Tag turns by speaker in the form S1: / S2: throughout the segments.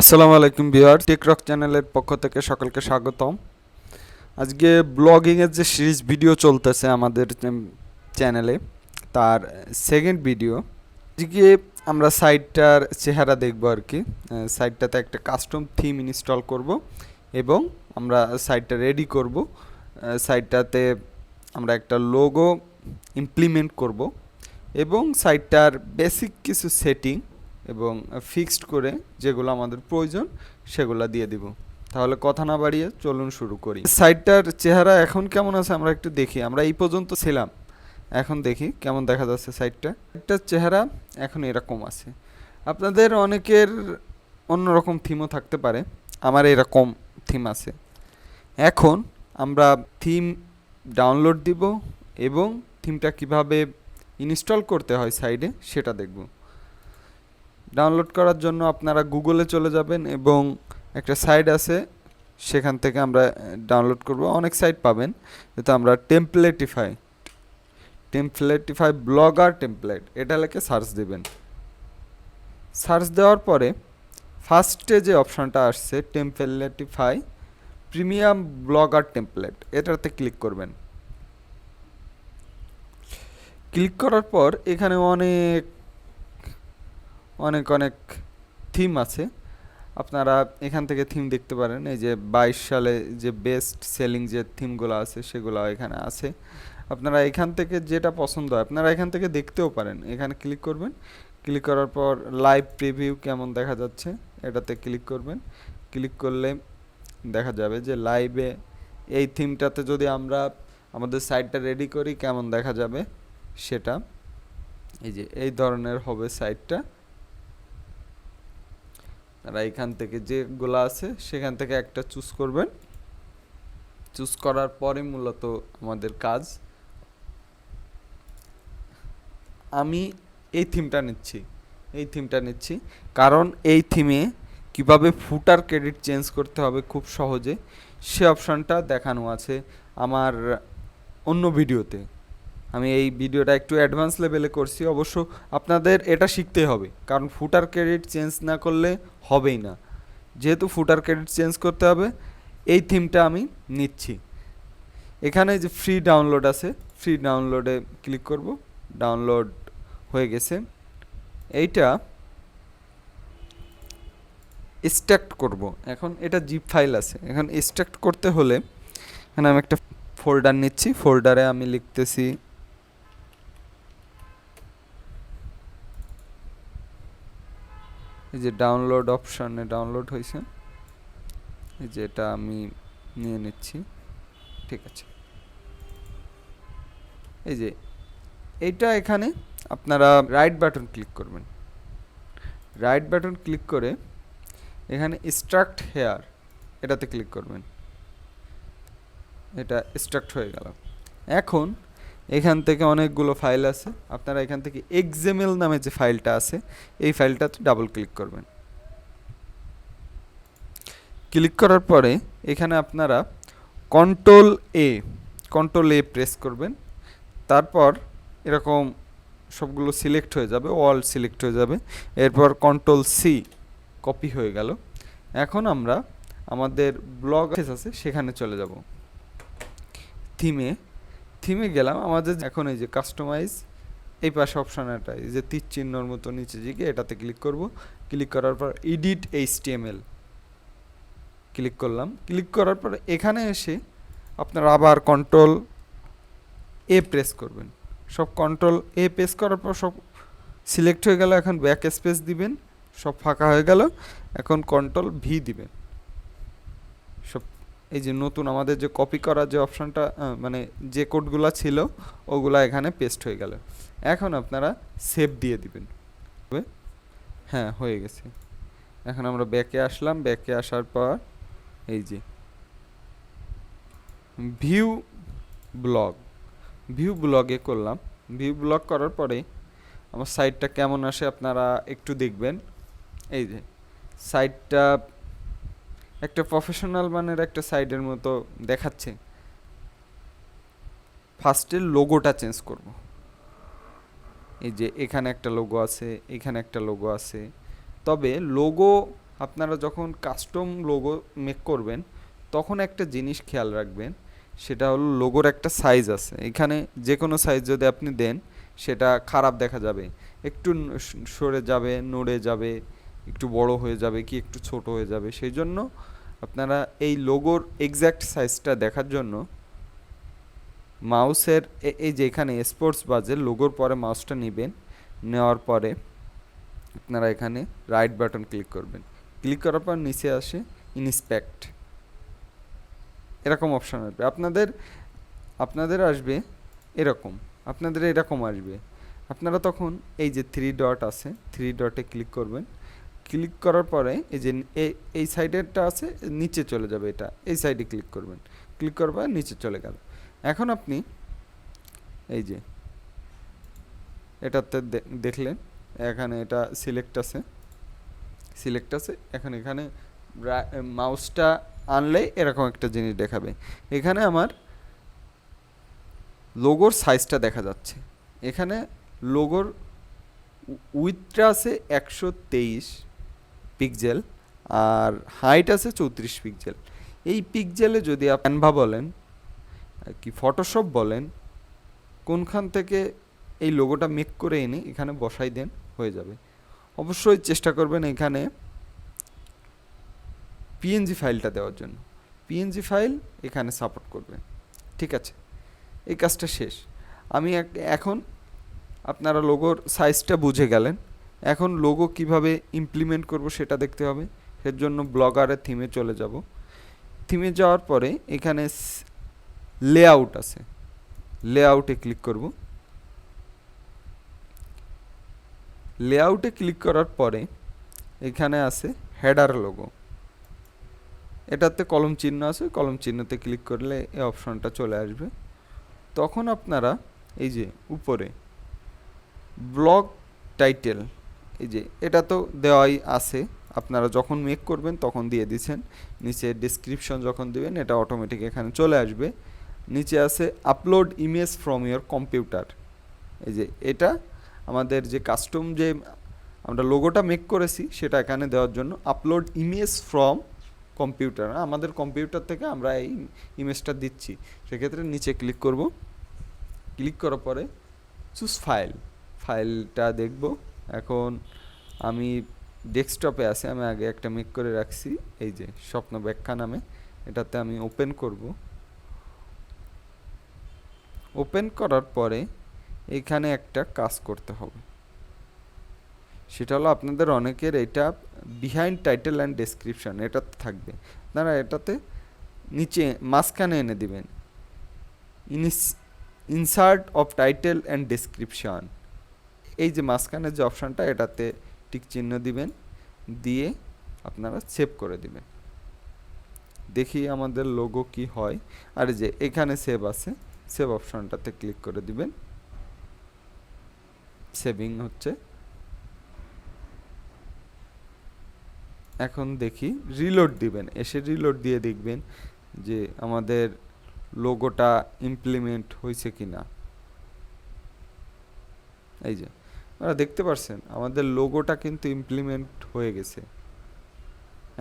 S1: আসসালামু আলাইকুম ভিউয়ার, টেকরক চ্যানেলের পক্ষ থেকে সকলকে স্বাগতম। আজকে ব্লগিংয়ের যে সিরিজ ভিডিও চলতেছে আমাদের চ্যানেলে, তার সেকেন্ড ভিডিও। আজকে আমরা সাইটটার চেহারা দেখব আর কি। সাইটটাতে একটা কাস্টম থিম ইনস্টল করব এবং আমরা সাইটটা রেডি করব। সাইটটাতে আমরা একটা লোগো ইমপ্লিমেন্ট করব এবং সাইটটার বেসিক কিছু সেটিং এবং ফিক্সড করে যেগুলো আমাদের প্রয়োজন সেগুলো দিয়ে দিব। তাহলে কথা না বাড়িয়ে চলুন শুরু করি। সাইটটার চেহারা এখন কেমন আছে আমরা একটু দেখি। আমরা এই পর্যন্ত ছিলাম, এখন দেখি কেমন দেখা যাচ্ছে সাইটটা। সাইটটার চেহারা এখন এরকম আছে। আপনাদের অনেকের অন্যরকম থিমও থাকতে পারে, আমার এরকম থিম আছে। এখন আমরা থিম ডাউনলোড দিব এবং থিমটা কিভাবে ইনস্টল করতে হয় সাইডে সেটা দেখব। ডাউনলোড করার জন্য আপনারা গুগলে চলে যাবেন এবং একটা সাইট আছে, সেখান থেকে আমরা ডাউনলোড করব। অনেক সাইট পাবেন, কিন্তু আমরা টেমপ্লেটিফাই ব্লগার টেমপ্লেট এটা লিখে সার্চ দেবেন। সার্চ দেওয়ার পরে ফার্স্টে যে অপশানটা আসছে টেমপ্লেটিফাই প্রিমিয়াম ব্লগার টেমপ্লেট, এটাতে ক্লিক করবেন। ক্লিক করার পর এখানে অনেক অনেক অনেক থিম আছে। আপনারা এখান থেকে থিম দেখতে পারেন। এই যে 22 সালে যে বেস্ট সেলিং যে থিমগুলো আছে সেগুলো এখানে আছে। আপনারা এখান থেকে যেটা পছন্দ হয় আপনারা এখান থেকে দেখতেও পারেন। এখানে ক্লিক করবেন। ক্লিক করার পর লাইভ প্রিভিউ কেমন দেখা যাচ্ছে এটাতে ক্লিক করবেন। ক্লিক করলে দেখা যাবে যে লাইভে এই থিমটাতে যদি আমরা আমাদের সাইটটা রেডি করি কেমন দেখা যাবে সেটা। এই যে এই ধরনের হবে সাইটটা। তারা এখান থেকে যেগুলো আছে সেখান থেকে একটা চুজ করবেন। চুজ করার পরে মূলত আমাদের কাজ, আমি এই থিমটা নিচ্ছি কারণ এই থিমে কিভাবে ফুটার ক্রেডিট চেঞ্জ করতে হবে খুব সহজে সে অপশানটা দেখানো আছে আমার অন্য ভিডিওতে। আমি এই ভিডিওটা একটু অ্যাডভান্স লেভেলে করছি। অবশ্য আপনাদের এটা শিখতে হবে, কারণ ফুটার ক্রেডিট চেঞ্জ না করলে হবেই না। যেহেতু ফুটার ক্রেডিট চেঞ্জ করতে হবে, এই থিমটা আমি নিচ্ছি। এখানে যে ফ্রি ডাউনলোড আছে, ফ্রি ডাউনলোডে ক্লিক করব। ডাউনলোড হয়ে গেছে। এইটা এক্সট্রাক্ট করব। এখন এটা জিপ ফাইল আছে, এখন এক্সট্রাক্ট করতে হলে এখানে আমি একটা ফোল্ডার নিচ্ছি। ফোল্ডারে আমি লিখতেছি এই যে ডাউনলোড অপশানে ডাউনলোড হয়েছে, এই যে এটা আমি নিয়ে নিচ্ছি। ঠিক আছে, এই যে এইটা এখানে আপনারা রাইট বাটন ক্লিক করবেন। রাইট বাটন ক্লিক করে এখানে এক্সট্রাক্ট হেয়ার এটাতে ক্লিক করবেন। এটা এক্সট্রাক্ট হয়ে গেল। এখন এখান থেকে অনেকগুলো ফাইল আছে, আপনারা এখান থেকে এক্সএমএল নামে যে ফাইলটা আছে এই ফাইলটাতে ডাবল ক্লিক করবেন। ক্লিক করার পরে এখানে আপনারা কন্ট্রোল এ প্রেস করবেন। তারপর এরকম সবগুলো সিলেক্ট হয়ে যাবে, অল সিলেক্ট হয়ে যাবে। এরপর কন্ট্রোল সি, কপি হয়ে গেল। এখন আমরা আমাদের ব্লগ আছে সেখানে চলে যাব। থিমে গেলাম। আমাদের এখন এই যে কাস্টমাইজ এই পাশে অপশান, এটা এই যে তীর চিহ্নর মতো নিচে দিকে এটাতে ক্লিক করব। ক্লিক করার পর এডিট এইচটিএমএল ক্লিক করলাম। ক্লিক করার পর এখানে এসে আপনারা আবার কন্ট্রোল এ প্রেস করবেন। সব কন্ট্রোল এ প্রেস করার পর সব সিলেক্ট হয়ে গেল। এখন ব্যাক স্পেস দিবেন, সব ফাঁকা হয়ে গেল। এখন কন্ট্রোল ভি দিবেন। সব এই যে নতুন আমাদের যে কপি করা যে অপশানটা, মানে যে কোডগুলো ছিল ওগুলা এখানে পেস্ট হয়ে গেল। এখন আপনারা সেভ দিয়ে দিবেন। হ্যাঁ, হয়ে গেছে। এখন আমরা ব্যাকে আসলাম। ব্যাকে আসার পর এই যে ভিউ ব্লগে করলাম। ভিউ ব্লগ করার পরে আমার সাইটটা কেমন আসে আপনারা একটু দেখবেন। এই যে সাইটটা একটা প্রফেশনাল মানের একটা সাইটের মতো দেখাচ্ছে। ফার্স্টে লোগোটা চেঞ্জ করব। এই যে এখানে একটা লোগো আছে, এখানে একটা লোগো আছে। তবে লোগো আপনারা যখন কাস্টম লোগো মেক করবেন তখন একটা জিনিস খেয়াল রাখবেন, সেটা হলো লোগোর একটা সাইজ আছে। এখানে যে কোনো সাইজ যদি আপনি দেন সেটা খারাপ দেখা যাবে, একটু সরে যাবে, নড়ে যাবে, একটু বড় হয়ে যাবে কি একটু ছোট হয়ে যাবে। সেই জন্য আপনারা এই লোগোর এক্স্যাক্ট সাইজটা দেখার জন্য মাউসের এই যে এখানে স্পোর্টস বাজে লোগোর পরে মাউসটা নেবেন, নেওয়ার পরে আপনারা এখানে রাইট বাটন ক্লিক করবেন। ক্লিক করার পর নিচে আসে ইন্সপেক্ট, এরকম অপশান আসবে আপনাদের আসবে এরকম, আপনাদের এরকম আসবে। আপনারা তখন এই যে থ্রি ডট আছে, থ্রি ডটে ক্লিক করবেন। ক্লিক করার পরে এই যে এই সাইডেরটা আছে নিচে চলে যাবে, এটা এই সাইডে ক্লিক করবেন। ক্লিক করার পর নিচে চলে গেল। এখন আপনি এই যে এটাতে দেখলেন এখানে এটা সিলেক্ট আছে এখন এখানে মাউসটা আনলে এরকম একটা জিনিস দেখাবে। এখানে আমার লোগোর সাইজটা দেখা যাচ্ছে। এখানে লোগোর উইথটা আছে 123 পিক্সেল আর হাইট আছে 34 পিক্সেল। এই পিক্সেলে যদি ক্যানভা বলেন কি ফটোশপ বলেন, কোনখান থেকে এই লোগোটা মেক করে এনে এখানে বসাই দেন, হয়ে যাবে। অবশ্যই চেষ্টা করবেন এখানে পিএনজি ফাইলটা দেওয়ার জন্য। পিএনজি ফাইল এখানে সাপোর্ট করবে। ঠিক আছে, এই কাজটা শেষ। আমি এখন আপনারা লোগোর সাইজটা বুঝে গেলেন। এখন লোগো কিভাবে ইমপ্লিমেন্ট করব সেটা দেখতে হবে। এর জন্য ব্লগারের থিমে চলে যাব। থিমে যাওয়ার পরে এখানে লেআউট আছে, লেআউটে ক্লিক করব। লেআউটে ক্লিক করার পরে এখানে আছে হেডার লোগো, এটাতে কলম চিহ্ন আছে, কলম চিহ্নতে ক্লিক করলে এই অপশনটা চলে আসবে। তখন আপনারা এই যে উপরে ব্লগ টাইটেল, এই যে এটা তো দেওয়াই আছে, আপনারা যখন মেক করবেন তখন দিয়ে দিচ্ছেন। নিচে ডেসক্রিপশন যখন দিবেন এটা অটোমেটিক এখানে চলে আসবে। নিচে আছে upload image from your computer. এই যে এটা আমাদের যে কাস্টম যে আমরা লোগোটা মেক করেছি সেটা এখানে দেওয়ার জন্য আপলোড ইমেজ ফ্রম কম্পিউটার, আমাদের কম্পিউটার থেকে আমরা এই ইমেজটা দিচ্ছি। সেক্ষেত্রে নিচে ক্লিক করব। ক্লিক করার পরে চুজ ফাইলটা দেখব। এখন আমি ডেস্কটপে আছে, আমি আগে একটা মেক করে রাখছি, এই যে স্বপ্ন ব্যাখ্যা নামে। এটাতে আমি ওপেন করব। ওপেন করার পরে এখানে একটা কাজ করতে হবে, সেটা হলো আপনাদের অনেকের এটা বিহাইন্ড টাইটেল অ্যান্ড ডেসক্রিপশন এটাতে থাকবে। আপনারা এটাতে নিচে মাঝখানে এনে দিবেন insert of title and description. এই যে মাঝখানে যে অপশানটা এটাতে টিক চিহ্ন দিবেন, দিয়ে আপনারা সেভ করে দিবেন। দেখি আমাদের লোগো কি হয়। আর যে এখানে সেভ আছে, সেভ অপশানটাতে ক্লিক করে দিবেন। সেভিং হচ্ছে। এখন দেখি রিলোড দিবেন, এসে রিলোড দিয়ে দেখবেন যে আমাদের লোগোটা ইমপ্লিমেন্ট হয়েছে কিনা। এই যে আপনারা দেখতে পাচ্ছেন আমাদের লোগোটা কিন্তু ইমপ্লিমেন্ট হয়ে গেছে।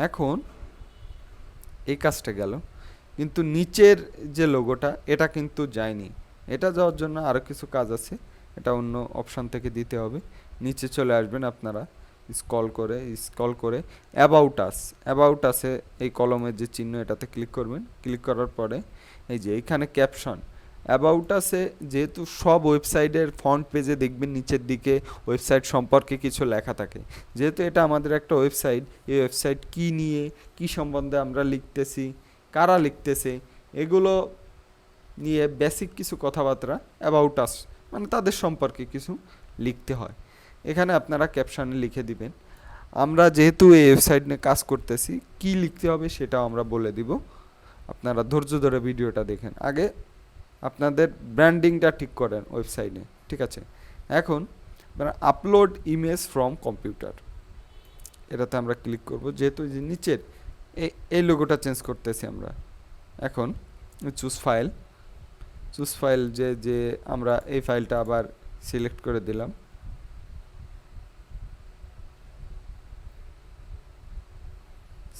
S1: এখন এই কাজটা গেল, কিন্তু নিচের যে লোগোটা এটা কিন্তু যায়নি। এটা যাওয়ার জন্য আরও কিছু কাজ আছে, এটা অন্য অপশান থেকে দিতে হবে। নিচে চলে আসবেন আপনারা, স্ক্রল করে অ্যাবাউট আসে এই কলমের যে চিহ্ন এটাতে ক্লিক করবেন। ক্লিক করার পরে এই যে এইখানে ক্যাপশন অ্যাবাউট আছে, যেহেতু সব ওয়েবসাইটের ফ্রন্ট পেজে দেখবেন নিচের দিকে ওয়েবসাইট সম্পর্কে কিছু লেখা থাকে। যেহেতু এটা আমাদের একটা ওয়েবসাইট, এই ওয়েবসাইট কী নিয়ে কী সম্বন্ধে আমরা লিখতেছি, কারা লিখতেছে, এগুলো নিয়ে বেসিক কিছু কথাবার্তা অ্যাবাউট আস মানে তাদের সম্পর্কে কিছু লিখতে হয়। এখানে আপনারা ক্যাপশনে লিখে দিবেন। আমরা যেহেতু এই ওয়েবসাইট নিয়ে কাজ করতেছি, কি লিখতে হবে সেটাও আমরা বলে দিব। আপনারা ধৈর্য ধরে ভিডিওটা দেখেন, আগে আপনাদের ব্র্যান্ডিংটা ঠিক করেন ওয়েবসাইটে। ঠিক আছে, এখন আপনারা আপলোড ইমেজ ফ্রম কম্পিউটার এটাতে আমরা ক্লিক করব। যেহেতু যে নিচের এই লোগোটা চেঞ্জ করতেছি আমরা, এখন চুজ ফাইল যে আমরা এই ফাইলটা আবার সিলেক্ট করে দিলাম।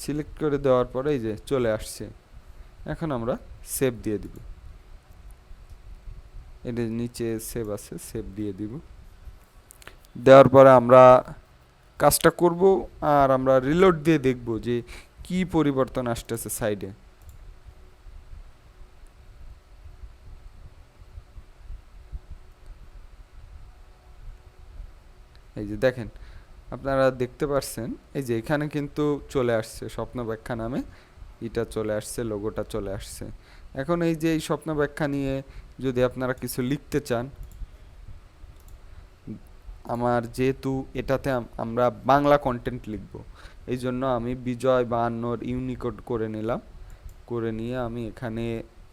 S1: সিলেক্ট করে দেওয়ার পরে এই যে চলে আসছে। এখন আমরা সেভ দিয়ে দিব। এর নিচে সেভ আছে, সেভ দিয়ে দিব। দেওয়ার পরে আমরা কাজটা করব আর আমরা রিলোড দিয়ে দেখব যে কি পরিবর্তন আসতেছে সাইডে। এই যে দেখেন, আপনারা দেখতে পাচ্ছেন এই যে এখানে কিন্তু চলে আসছে স্বপ্ন ব্যাখ্যা নামে, এটা চলে আসছে, লোগোটা চলে আসছে। এখন এই যে এই স্বপ্ন ব্যাখ্যা নিয়ে যদি আপনারা কিছু লিখতে চান, আমার যেহেতু এটাতে আমরা বাংলা কন্টেন্ট লিখব, এই জন্য আমি বিজয় 52 ইউনিকোড করে নিলাম। করে নিয়ে আমি এখানে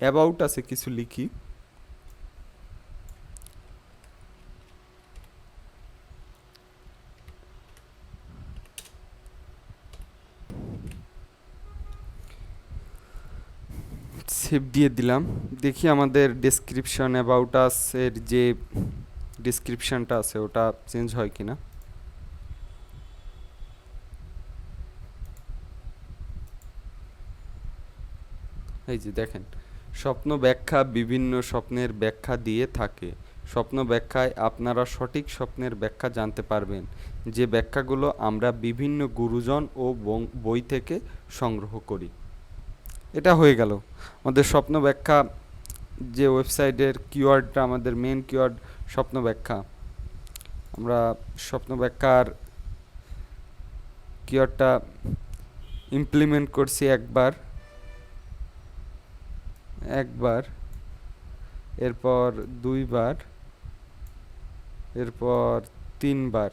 S1: অ্যাবাউট আছে কিছু লিখি। সেভ দিয়ে দিলাম। দেখি আমাদের ডেসক্রিপশন অ্যাবাউট আস এর যে ডেসক্রিপশনটা আছে ওটা চেঞ্জ হয় কিনা। এই যে দেখেন, স্বপ্ন ব্যাখ্যা বিভিন্ন স্বপ্নের ব্যাখ্যা দিয়ে থাকে। স্বপ্ন ব্যাখ্যায় আপনারা সঠিক স্বপ্নের ব্যাখ্যা জানতে পারবেন, যে ব্যাখ্যাগুলো আমরা বিভিন্ন গুরুজন ও বই থেকে সংগ্রহ করি। এটা হয়ে গেল আমাদের স্বপ্ন ব্যাখ্যা। যে ওয়েবসাইটের কিওয়ার্ডটা আমাদের মেন কিওয়ার্ড স্বপ্ন ব্যাখ্যা, আমরা স্বপ্ন ব্যাখ্যার কিওয়ার্ডটা ইমপ্লিমেন্ট করছি একবার, এরপর দুইবার, এরপর তিনবার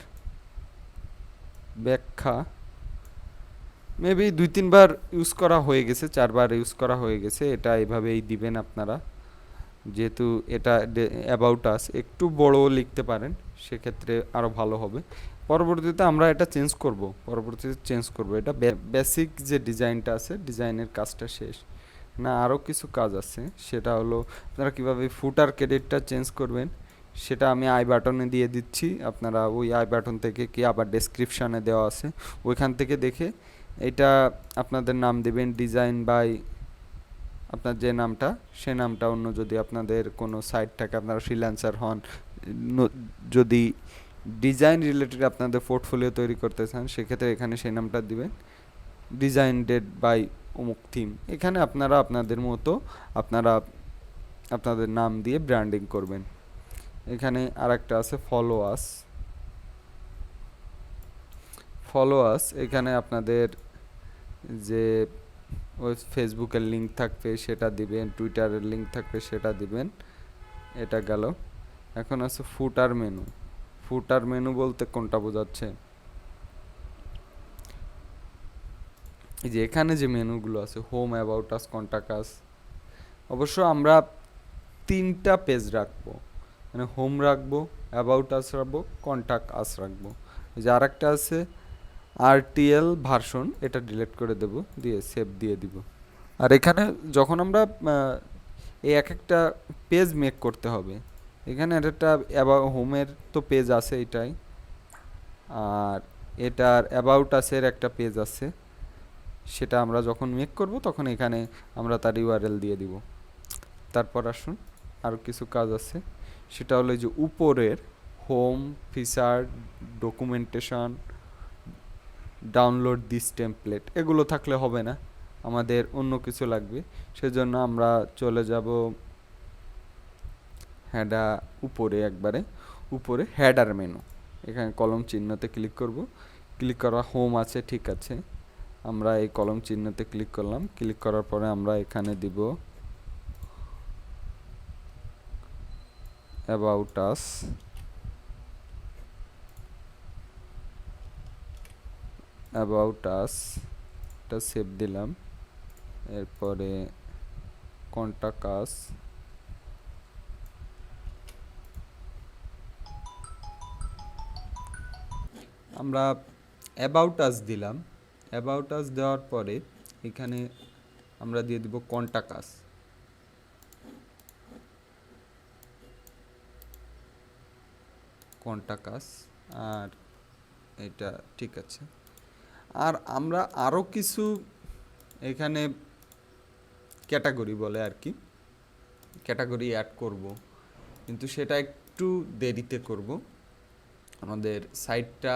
S1: ব্যাখ্যা, মেবি 2-3 বার ইউজ করা হয়ে গেছে, 4বার ইউজ করা হয়ে গেছে। এটা এভাবেই দিবেন আপনারা। যেহেতু এটা অ্যাবাউট আস, একটু বড় লিখতে পারেন, সেক্ষেত্রে আরও ভালো হবে। পরবর্তীতে আমরা এটা চেঞ্জ করব। এটা বেসিক যে ডিজাইনটা আছে, ডিজাইনের কাজটা শেষ না, আরও কিছু কাজ আছে। সেটা হলো আপনারা কীভাবে ফুটার ক্রেডিটটা চেঞ্জ করবেন, সেটা আমি আই বাটনে দিয়ে দিচ্ছি। আপনারা ওই আই বাটন থেকে, কি আবার ডেসক্রিপশানে দেওয়া আছে, ওইখান থেকে দেখে এটা আপনাদের নাম দেবেন ডিজাইন বাই আপনার যে নামটা, সে নামটা অন্য, যদি আপনাদের কোনো সাইট থাকে, আপনারা ফ্রিল্যান্সার হন, যদি ডিজাইন রিলেটেড আপনাদের পোর্টফোলিও তৈরি করতে চান, সেক্ষেত্রে এখানে সেই নামটা দিবেন, ডিজাইন ডেড বাই অমুক থিম। এখানে আপনারা আপনাদের মতো আপনারা আপনাদের নাম দিয়ে ব্র্যান্ডিং করবেন। এখানে আরেকটা আছে ফলো আস। এখানে আপনাদের যে ওই ফেসবুকের লিঙ্ক থাকবে সেটা দিবেন, টুইটারের লিঙ্ক থাকবে সেটা দিবেন। এটা গেল। এখন আছে ফুটার মেনু বলতে কোনটা বোঝাচ্ছে? এই যে এখানে যে মেনুগুলো আছে, হোম, অ্যাবাউট আস, কন্টাক্ট আস, অবশ্য আমরা 3টা পেজ রাখবো, মানে হোম রাখবো, অ্যাবাউট আস রাখবো, কন্টাক্ট আস রাখবো। এই যে আরেকটা আছে আরটিএল ভার্সন, এটা ডিলিট করে দেব, দিয়ে সেভ দিয়ে দিব। আর এখানে যখন আমরা এই একটা পেজ মেক করতে হবে, এখানে একটা হোমের তো পেজ আছে এটাই, আর এটার অ্যাবাউট আসের একটা পেজ আছে, সেটা আমরা যখন মেক করব তখন এখানে আমরা তার ইউআরএল দিয়ে দিব। তারপর আসুন আর কিছু কাজ আছে, সেটা হলো যে উপরের home, feature, documentation, download this template, এগুলো থাকলে হবে না, আমাদের অন্য কিছু লাগবে। সেজন্য আমরা চলে যাব উপরে হেডার মেনু, এখানে কলম চিহ্নতে ক্লিক করব। ক্লিক করা হোম আছে, ঠিক আছে, আমরা এই কলম চিহ্নতে ক্লিক করলাম। ক্লিক করার পরে আমরা এখানে দিব অ্যাবাউট আস, এটা সেভ দিলাম। এরপরে কন্টাক্ট আস, আমরা অ্যাবাউট আস দিলাম। অ্যাবাউট আস দেওয়ার পরে এখানে আমরা দিয়ে দিব কন্টাক্ট আস। আর এটা ঠিক আছে। আর আমরা আরও কিছু এখানে ক্যাটাগরি বলে আর কি, ক্যাটাগরি অ্যাড করব, কিন্তু সেটা একটু দেরিতে করব। আমাদের সাইটটা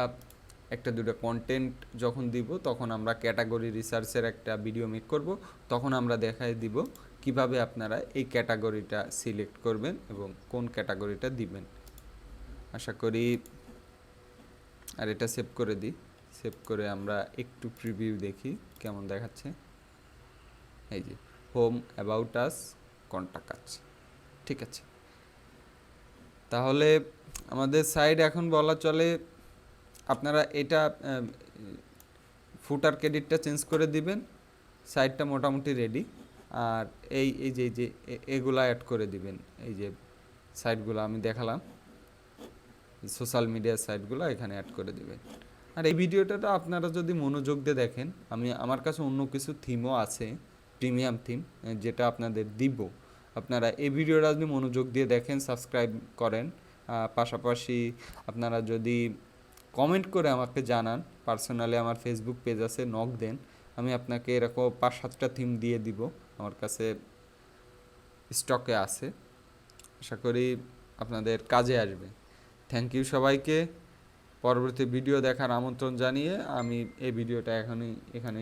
S1: একটা দুটো কন্টেন্ট যখন দিব তখন আমরা ক্যাটাগরি রিসার্চের একটা ভিডিও মেক করব, তখন আমরা দেখাই দিব কিভাবে আপনারা এই ক্যাটাগরিটা সিলেক্ট করবেন এবং কোন ক্যাটাগরিটা দিবেন। আশা করি, আর এটা সেভ করে দিই, সেভ করে আমরা একটু প্রিভিউ দেখি কেমন দেখাচ্ছে। এই যে হোম, অ্যাবাউট আস, কন্টাক্ট আস, ঠিক আছে। তাহলে আমাদের সাইড এখন বলা চলে, আপনারা এটা ফুটার ক্রেডিটটা চেঞ্জ করে দিবেন, সাইটটা মোটামুটি রেডি। আর এই এই যে যে এগুলা অ্যাড করে দিবেন, এই যে সাইটগুলো আমি দেখালাম, সোশ্যাল মিডিয়ার সাইটগুলো এখানে অ্যাড করে দিবেন। আর এই ভিডিওটা আপনারা যদি মনোযোগ দিয়ে দেখেন, আমার কাছে অন্য কিছু থিমও আছে, প্রিমিয়াম থিম, যেটা আপনাদের দিব। আপনারা এই ভিডিওটা যদি মনোযোগ দিয়ে দেখেন, সাবস্ক্রাইব করেন, পাশাপাশি আপনারা যদি কমেন্ট করে আমাকে জানান, পার্সোনালি আমার ফেসবুক পেজ আছে, নক দেন, আমি আপনাকে এরকম 5-7টা থিম দিয়ে দিব, আমার কাছে স্টকে আছে। আশা করি আপনাদের কাজে আসবে। থ্যাংক ইউ সবাইকে। পরবর্তী ভিডিও দেখার আমন্ত্রণ জানিয়ে আমি এই ভিডিওটা এখানে